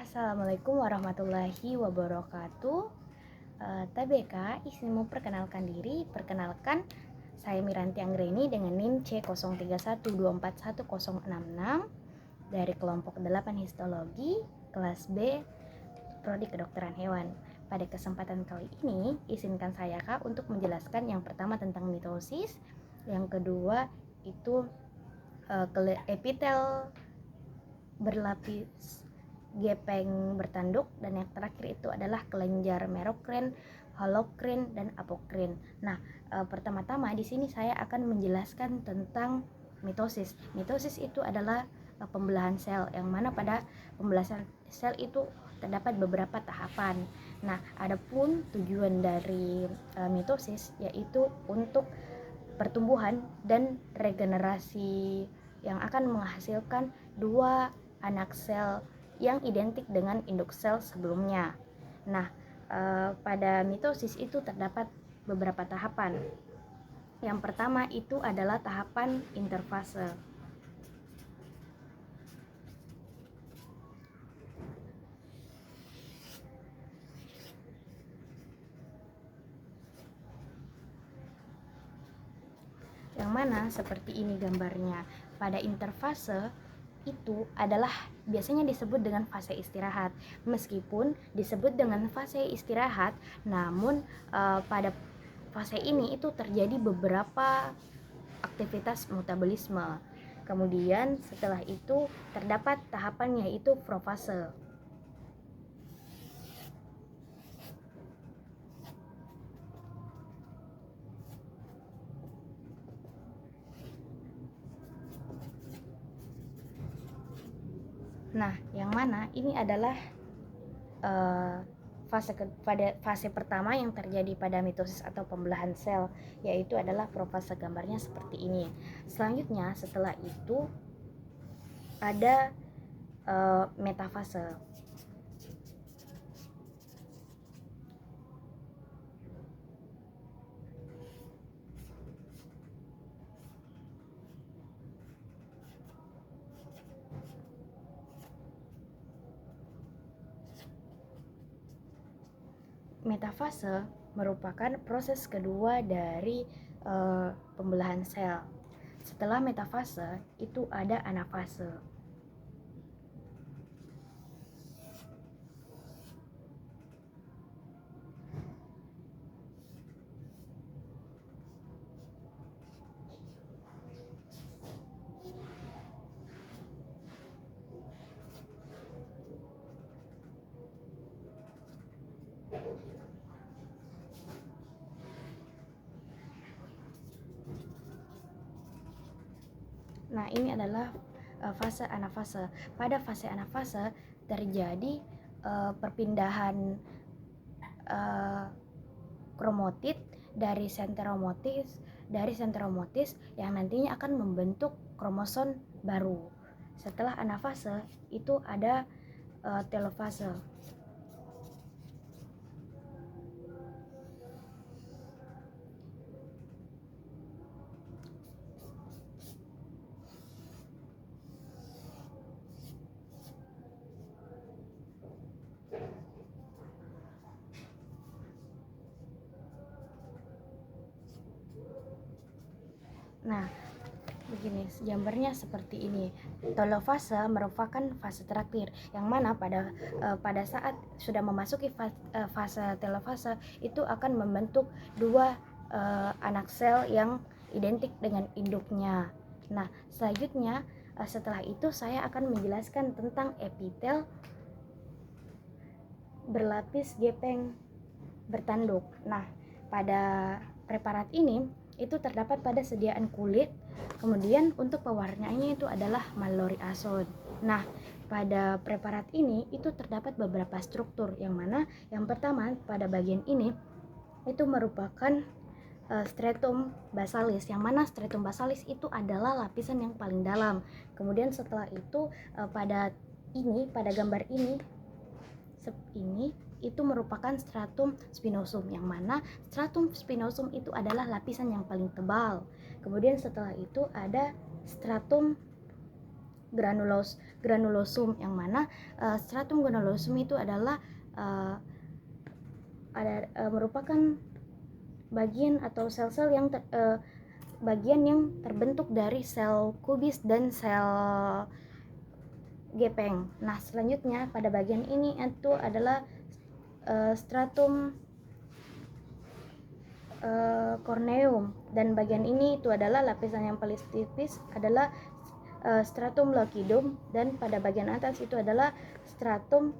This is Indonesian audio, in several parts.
Assalamualaikum warahmatullahi wabarakatuh. TBK, izin memperkenalkan diri. Perkenalkan, saya Miranti Anggreni dengan NIM C0312411066 dari kelompok 8 Histologi, kelas B, Prodi Kedokteran Hewan. Pada kesempatan kali ini, izinkan saya Kak untuk menjelaskan yang pertama tentang mitosis, yang kedua itu epitel berlapis gepeng bertanduk, dan yang terakhir itu adalah kelenjar merokrin, holokrin, dan apokrin. Nah, pertama-tama di sini saya akan menjelaskan tentang mitosis. Mitosis itu adalah pembelahan sel, yang mana pada pembelahan sel itu terdapat beberapa tahapan. Nah, adapun tujuan dari mitosis yaitu untuk pertumbuhan dan regenerasi yang akan menghasilkan dua anak sel yang identik dengan induk sel sebelumnya. Nah, pada mitosis itu terdapat beberapa tahapan. Yang pertama itu adalah tahapan interfase. Yang mana seperti ini gambarnya. Pada interfase itu adalah biasanya disebut dengan fase istirahat. Meskipun disebut dengan fase istirahat, namun pada fase ini itu terjadi beberapa aktivitas metabolisme. Kemudian setelah itu terdapat tahapan yaitu profase. Nah, yang mana ini adalah pada fase pertama yang terjadi pada mitosis atau pembelahan sel, yaitu adalah profase. Gambarnya seperti ini. Selanjutnya setelah itu ada metafase. Metafase merupakan proses kedua dari pembelahan sel. Setelah metafase itu ada anafase. Nah, ini adalah fase anafase. Pada fase anafase terjadi perpindahan kromotid dari senteromotis yang nantinya akan membentuk kromosom baru. Setelah anafase itu ada telofase. Nah, begini gambarnya seperti ini. Telofase merupakan fase terakhir, yang mana pada saat sudah memasuki fase telofase itu akan membentuk dua anak sel yang identik dengan induknya. Nah, selanjutnya setelah itu saya akan menjelaskan tentang epitel berlapis gepeng bertanduk. Nah, pada preparat ini itu terdapat pada sediaan kulit. Kemudian untuk pewarnanya itu adalah malloryazole. Nah, pada preparat ini itu terdapat beberapa struktur, yang mana yang pertama pada bagian ini itu merupakan stratum basalis, yang mana stratum basalis itu adalah lapisan yang paling dalam. Kemudian setelah itu pada gambar ini itu merupakan stratum spinosum, yang mana stratum spinosum itu adalah lapisan yang paling tebal. Kemudian setelah itu ada stratum granulosum, yang mana stratum granulosum itu adalah merupakan bagian atau sel-sel yang bagian yang terbentuk dari sel kubis dan sel gepeng. Nah, selanjutnya pada bagian ini itu adalah stratum corneum, dan bagian ini itu adalah lapisan yang paling tipis adalah stratum lucidum, dan pada bagian atas itu adalah stratum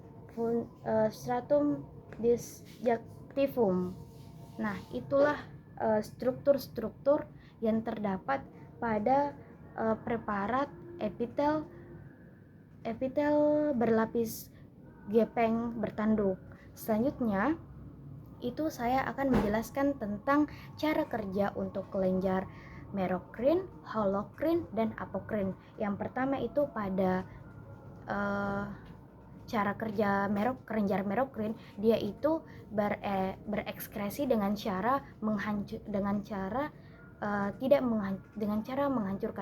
disjuntivum. Nah, itulah struktur-struktur yang terdapat pada preparat epitel berlapis gepeng bertanduk. Selanjutnya itu saya akan menjelaskan tentang cara kerja untuk kelenjar merokrin, holokrin, dan apokrin. Yang pertama itu pada cara kerja kelenjar merokrin, dia itu berekskresi dengan cara menghancurkan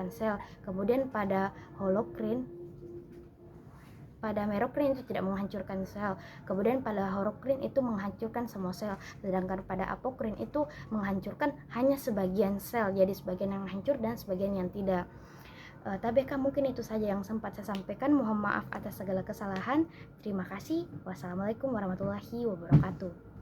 sel. Kemudian pada merokrin itu tidak menghancurkan sel. Kemudian pada holokrin itu menghancurkan semua sel. Sedangkan pada apokrin itu menghancurkan hanya sebagian sel. Jadi sebagian yang hancur dan sebagian yang tidak. TBK mungkin itu saja yang sempat saya sampaikan. Mohon maaf atas segala kesalahan. Terima kasih. Wassalamualaikum warahmatullahi wabarakatuh.